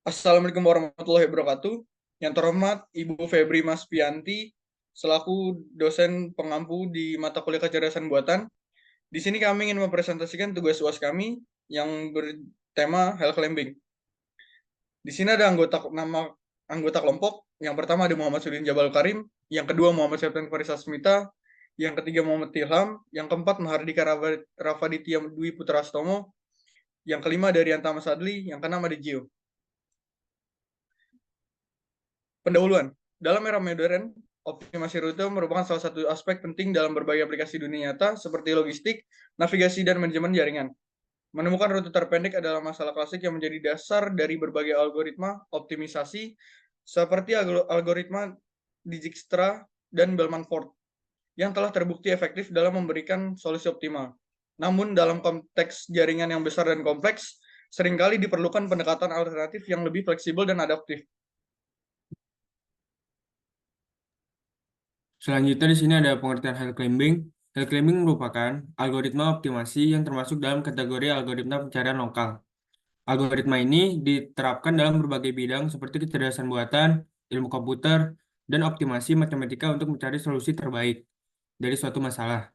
Assalamualaikum warahmatullahi wabarakatuh. Yang terhormat Ibu Febri Mas Pianti, selaku dosen pengampu di mata kuliah kecerdasan buatan. Di sini kami ingin mempresentasikan tugas UAS kami yang bertema health climbing. Di sini ada anggota kelompok. Yang pertama ada Muhammad Sudin Jabal Karim, yang kedua Muhammad Septian Farisa Smita, yang ketiga Muhammad Ilham, yang keempat Mahardika Rafaditya Dwi Putrastomo, yang kelima dari Antama Sadli, yang keenam ada Gio. Pendahuluan. Dalam era modern, optimasi rute merupakan salah satu aspek penting dalam berbagai aplikasi dunia nyata seperti logistik, navigasi, dan manajemen jaringan. Menemukan rute terpendek adalah masalah klasik yang menjadi dasar dari berbagai algoritma optimisasi seperti algoritma Dijkstra dan Bellman-Ford yang telah terbukti efektif dalam memberikan solusi optimal. Namun dalam konteks jaringan yang besar dan kompleks, seringkali diperlukan pendekatan alternatif yang lebih fleksibel dan adaptif. Selanjutnya di sini ada pengertian hill climbing. Hill climbing merupakan algoritma optimasi yang termasuk dalam kategori algoritma pencarian lokal. Algoritma ini diterapkan dalam berbagai bidang seperti kecerdasan buatan, ilmu komputer, dan optimasi matematika untuk mencari solusi terbaik dari suatu masalah.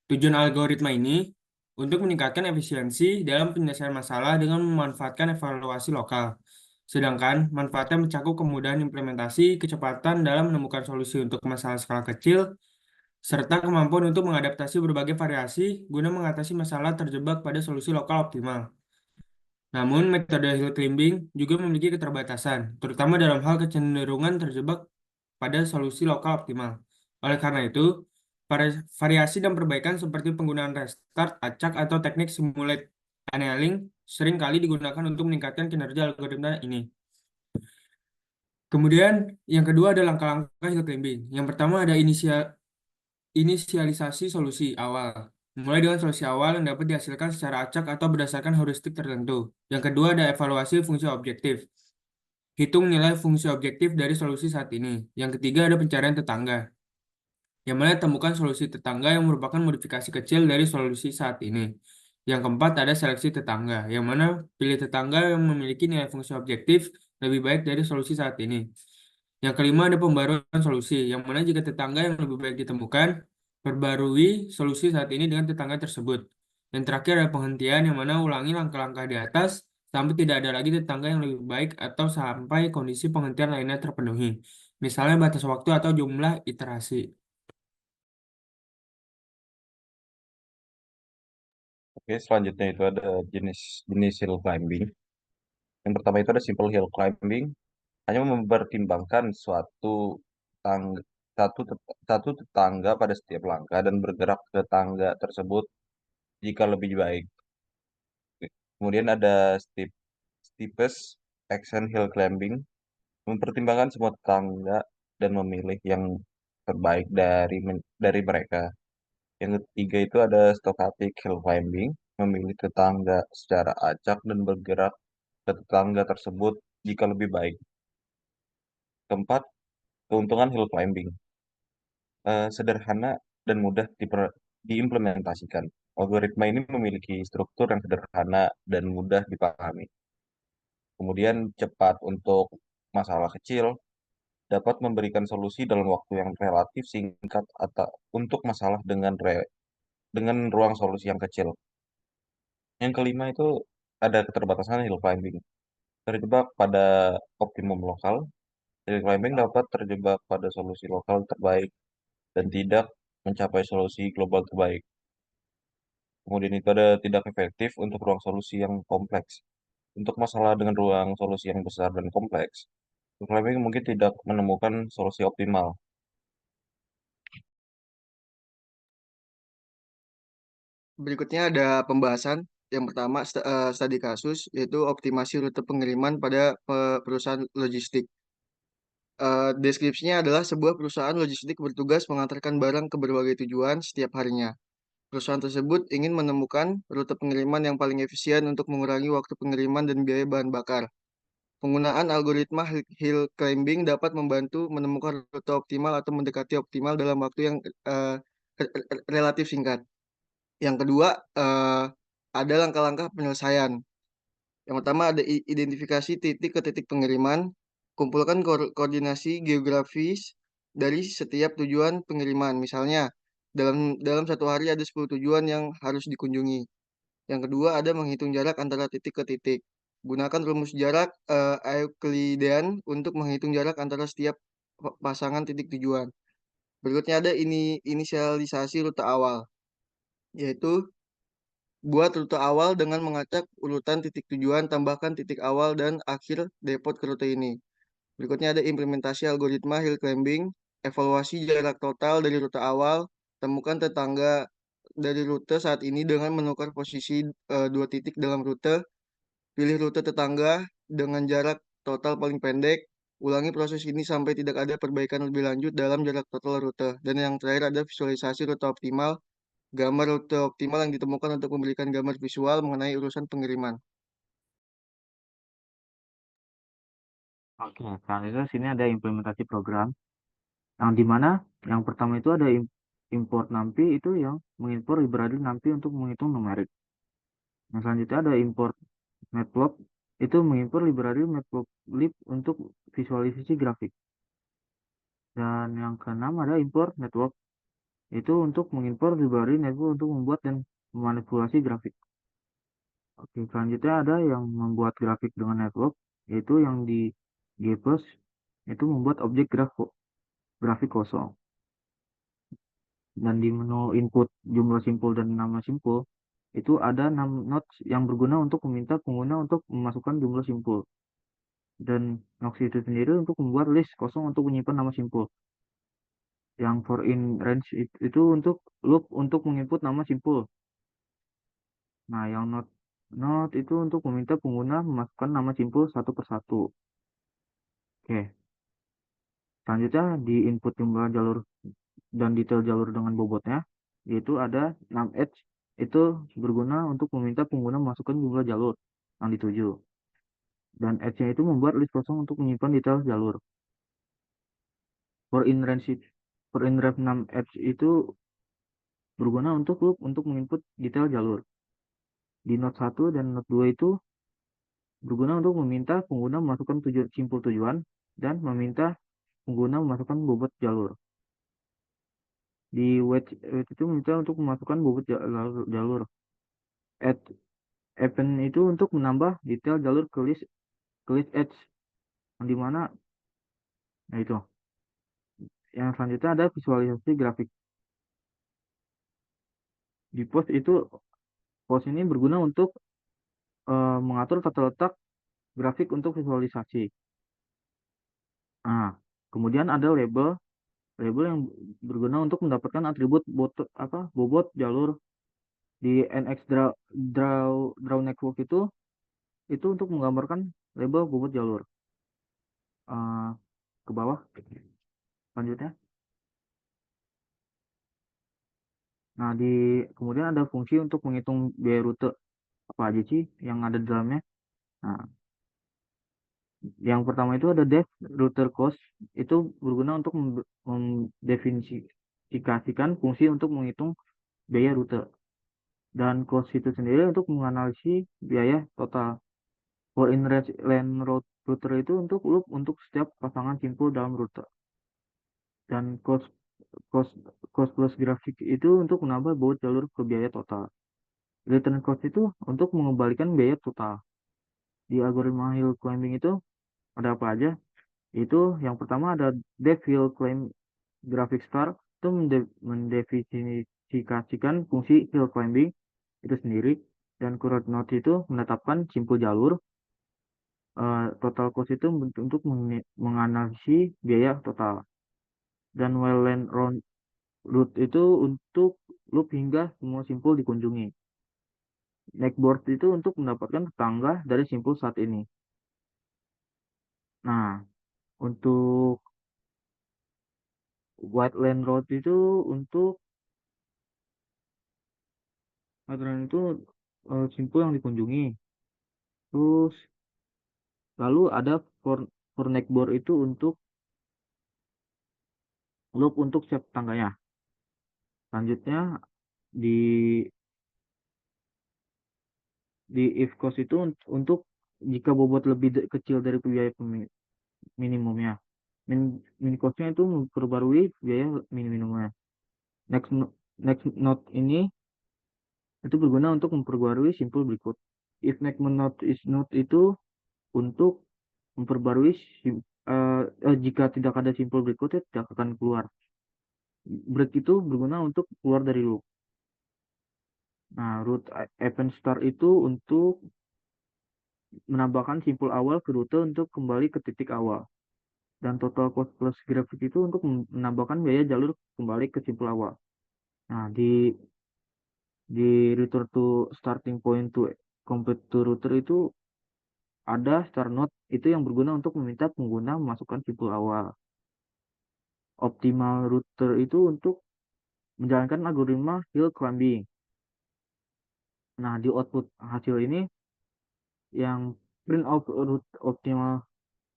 Tujuan algoritma ini untuk meningkatkan efisiensi dalam penyelesaian masalah dengan memanfaatkan evaluasi lokal. Sedangkan manfaatnya mencakup kemudahan implementasi, kecepatan dalam menemukan solusi untuk masalah skala kecil, serta kemampuan untuk mengadaptasi berbagai variasi guna mengatasi masalah terjebak pada solusi lokal optimal. Namun, metode hill climbing juga memiliki keterbatasan, terutama dalam hal kecenderungan terjebak pada solusi lokal optimal. Oleh karena itu, variasi dan perbaikan seperti penggunaan restart, acak, atau teknik simulate annealing sering kali digunakan untuk meningkatkan kinerja algoritma ini. Kemudian, yang kedua ada langkah-langkah hill climbing. Yang pertama ada inisialisasi solusi awal. Mulai dengan solusi awal yang dapat dihasilkan secara acak atau berdasarkan heuristik tertentu. Yang kedua ada evaluasi fungsi objektif. Hitung nilai fungsi objektif dari solusi saat ini. Yang ketiga ada pencarian tetangga, yang mana temukan solusi tetangga yang merupakan modifikasi kecil dari solusi saat ini. Yang keempat ada seleksi tetangga, yang mana pilih tetangga yang memiliki nilai fungsi objektif lebih baik dari solusi saat ini. Yang kelima ada pembaruan solusi, yang mana jika tetangga yang lebih baik ditemukan, perbarui solusi saat ini dengan tetangga tersebut. Yang terakhir ada penghentian, yang mana ulangi langkah-langkah di atas sampai tidak ada lagi tetangga yang lebih baik atau sampai kondisi penghentian lainnya terpenuhi. Misalnya batas waktu atau jumlah iterasi. Oke, selanjutnya itu ada jenis hill climbing. Yang pertama itu ada simple hill climbing, hanya mempertimbangkan tang- satu tetangga pada setiap langkah dan bergerak ke tangga tersebut jika lebih baik. Kemudian ada steepest ascent hill climbing, mempertimbangkan semua tetangga dan memilih yang terbaik dari mereka. Yang ketiga itu ada stochastic hill climbing, memilih tetangga secara acak dan bergerak ke tetangga tersebut jika lebih baik. Keempat, keuntungan hill climbing. Sederhana dan mudah diimplementasikan. Algoritma ini memiliki struktur yang sederhana dan mudah dipahami. Kemudian cepat untuk masalah kecil, dapat memberikan solusi dalam waktu yang relatif singkat atau untuk masalah dengan ruang solusi yang kecil. Yang kelima itu ada keterbatasan hill climbing. Terjebak pada optimum lokal, hill climbing dapat terjebak pada solusi lokal terbaik dan tidak mencapai solusi global terbaik. Kemudian itu ada tidak efektif untuk ruang solusi yang kompleks. Untuk masalah dengan ruang solusi yang besar dan kompleks, hill climbing mungkin tidak menemukan solusi optimal. Berikutnya ada pembahasan. Yang pertama, studi kasus, yaitu optimasi rute pengiriman pada perusahaan logistik. Deskripsinya adalah sebuah perusahaan logistik bertugas mengantarkan barang ke berbagai tujuan setiap harinya. Perusahaan tersebut ingin menemukan rute pengiriman yang paling efisien untuk mengurangi waktu pengiriman dan biaya bahan bakar. Penggunaan algoritma hill climbing dapat membantu menemukan rute optimal atau mendekati optimal dalam waktu yang relatif singkat. Yang kedua, ada langkah-langkah penyelesaian. Yang pertama ada identifikasi titik ke titik pengiriman, kumpulkan koordinasi geografis dari setiap tujuan pengiriman. Misalnya, dalam satu hari ada 10 tujuan yang harus dikunjungi. Yang kedua ada menghitung jarak antara titik ke titik. Gunakan rumus jarak Euclidean untuk menghitung jarak antara setiap pasangan titik tujuan. Berikutnya ada inisialisasi rute awal, yaitu buat rute awal dengan mengacak urutan titik tujuan, tambahkan titik awal dan akhir depot ke rute ini. Berikutnya ada implementasi algoritma hill climbing, evaluasi jarak total dari rute awal, temukan tetangga dari rute saat ini dengan menukar posisi dua titik dalam rute, pilih rute tetangga dengan jarak total paling pendek, ulangi proses ini sampai tidak ada perbaikan lebih lanjut dalam jarak total rute. Dan yang terakhir ada visualisasi rute optimal, gambar rute optimal yang ditemukan untuk memberikan gambar visual mengenai urusan pengiriman. Oke, selanjutnya sini ada implementasi program. Yang dimana yang pertama itu ada import NumPy itu yang mengimpor library NumPy untuk menghitung numerik. Yang selanjutnya ada import Matplotlib itu mengimpor library Matplotlib untuk visualisasi grafik. Dan yang keenam ada import network itu untuk mengimpor library network untuk membuat dan memanipulasi grafik. Oke, selanjutnya ada yang membuat grafik dengan network, yaitu yang di GPlus itu membuat objek grafik kosong. Dan di menu input jumlah simpul dan nama simpul, itu ada nodes yang berguna untuk meminta pengguna untuk memasukkan jumlah simpul. Dan nodes itu sendiri untuk membuat list kosong untuk menyimpan nama simpul. Yang for in range itu untuk loop untuk menginput nama simpul. Nah, yang node itu untuk meminta pengguna memasukkan nama simpul satu persatu. Oke. Selanjutnya di input jumlah jalur dan detail jalur dengan bobotnya, yaitu ada 6 edge itu berguna untuk meminta pengguna memasukkan jumlah jalur yang dituju. Dan edge-nya itu membuat list kosong untuk menyimpan detail jalur. For in range 6 edge itu berguna untuk loop untuk menginput detail jalur. Di node 1 dan node 2 itu berguna untuk meminta pengguna memasukkan simpul tujuan dan meminta pengguna memasukkan bobot jalur. Di wait itu meminta untuk memasukkan bobot jalur. Add event itu untuk menambah detail jalur ke list edge, yang dimana nah itu. Yang selanjutnya ada visualisasi grafik. Di post ini berguna untuk mengatur tata letak grafik untuk visualisasi. Nah, kemudian ada label yang berguna untuk mendapatkan atribut bobot jalur. Di NX draw network itu untuk menggambarkan label bobot jalur. Ke bawah selanjutnya. Nah, kemudian ada fungsi untuk menghitung biaya rute apa aja sih yang ada di dalamnya. Nah, yang pertama itu ada def router cost, itu berguna untuk mendefinisikan fungsi untuk menghitung biaya rute. Dan cost itu sendiri untuk menganalisis biaya total. For in range lane router itu untuk loop untuk setiap pasangan simpul dalam rute. Dan cost plus grafik itu untuk menambah bobot jalur ke biaya total. Return cost itu untuk mengembalikan biaya total. Di algoritma hill climbing itu ada apa aja? Itu yang pertama ada depth hill climb graphic star itu mendefinisikan fungsi hill climbing itu sendiri, dan current node itu menetapkan simpul jalur. Total cost itu untuk menganalisis biaya total. Dan while land route itu untuk loop hingga semua simpul dikunjungi. Neckboard itu untuk mendapatkan tetangga dari simpul saat ini. Nah, untuk wide land road itu untuk simpul yang dikunjungi. Terus lalu ada for neckboard itu untuk loop untuk setiap tetangganya. Selanjutnya di Di if cost itu untuk jika bobot lebih kecil dari biaya minimumnya. Min costnya itu memperbarui biaya minimumnya. Next note ini itu berguna untuk memperbarui simpul berikut. If next note is not itu untuk memperbarui jika tidak ada simpul berikutnya tidak akan keluar. Break itu berguna untuk keluar dari loop. Nah, root event start itu untuk menambahkan simpul awal ke rute untuk kembali ke titik awal. Dan total cost plus grafik itu untuk menambahkan biaya jalur kembali ke simpul awal. Nah, di return to starting point to complete to router itu ada start node itu yang berguna untuk meminta pengguna memasukkan simpul awal. Optimal router itu untuk menjalankan algoritma hill climbing. Nah, di output hasil ini yang print out route optimal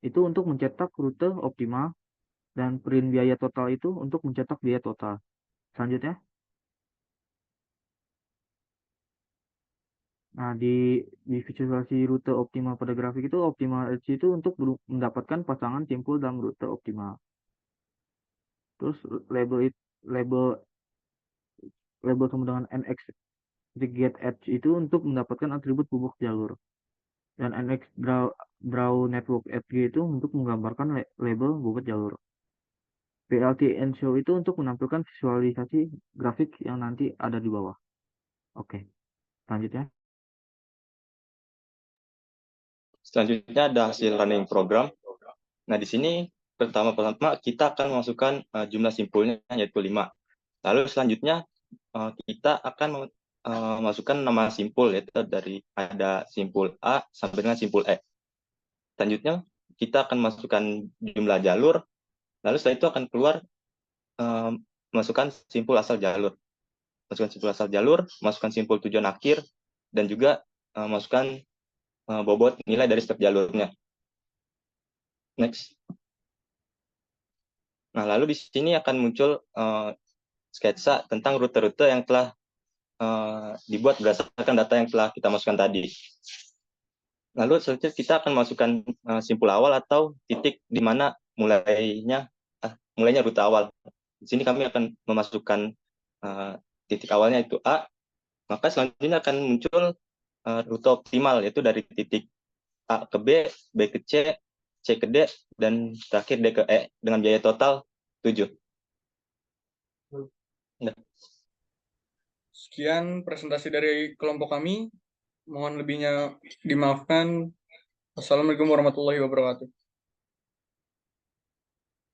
itu untuk mencetak rute optimal dan print biaya total itu untuk mencetak biaya total. Selanjutnya, nah di visualisasi rute optimal pada grafik itu optimal edge itu untuk mendapatkan pasangan simpul dalam rute optimal. Terus label sama dengan nx get edge itu untuk mendapatkan atribut bubuk jalur. Dan nx draw network edge itu untuk menggambarkan label bobot jalur. PLT and show itu untuk menampilkan visualisasi grafik yang nanti ada di bawah. Oke, selanjutnya. Selanjutnya ada hasil running program. Nah, di sini pertama-tama kita akan memasukkan jumlah simpulnya yaitu 5. Lalu selanjutnya kita akan memasukkan nama simpul yaitu dari ada simpul A sampai dengan simpul E. Selanjutnya kita akan masukkan jumlah jalur. Lalu setelah itu akan keluar masukkan simpul asal jalur. Masukkan simpul asal jalur, masukkan simpul tujuan akhir, dan juga masukkan bobot nilai dari setiap jalurnya. Next. Nah, lalu di sini akan muncul sketsa tentang rute-rute yang telah dibuat berdasarkan data yang telah kita masukkan tadi. Lalu selanjutnya kita akan masukkan simpul awal atau titik di mana mulainya rute awal. Di sini kami akan memasukkan titik awalnya itu A, maka selanjutnya akan muncul rute optimal yaitu dari titik A ke B, B ke C, C ke D, dan terakhir D ke E dengan biaya total 7. Sekian presentasi dari kelompok kami. Mohon lebihnya dimaafkan. Assalamualaikum warahmatullahi wabarakatuh.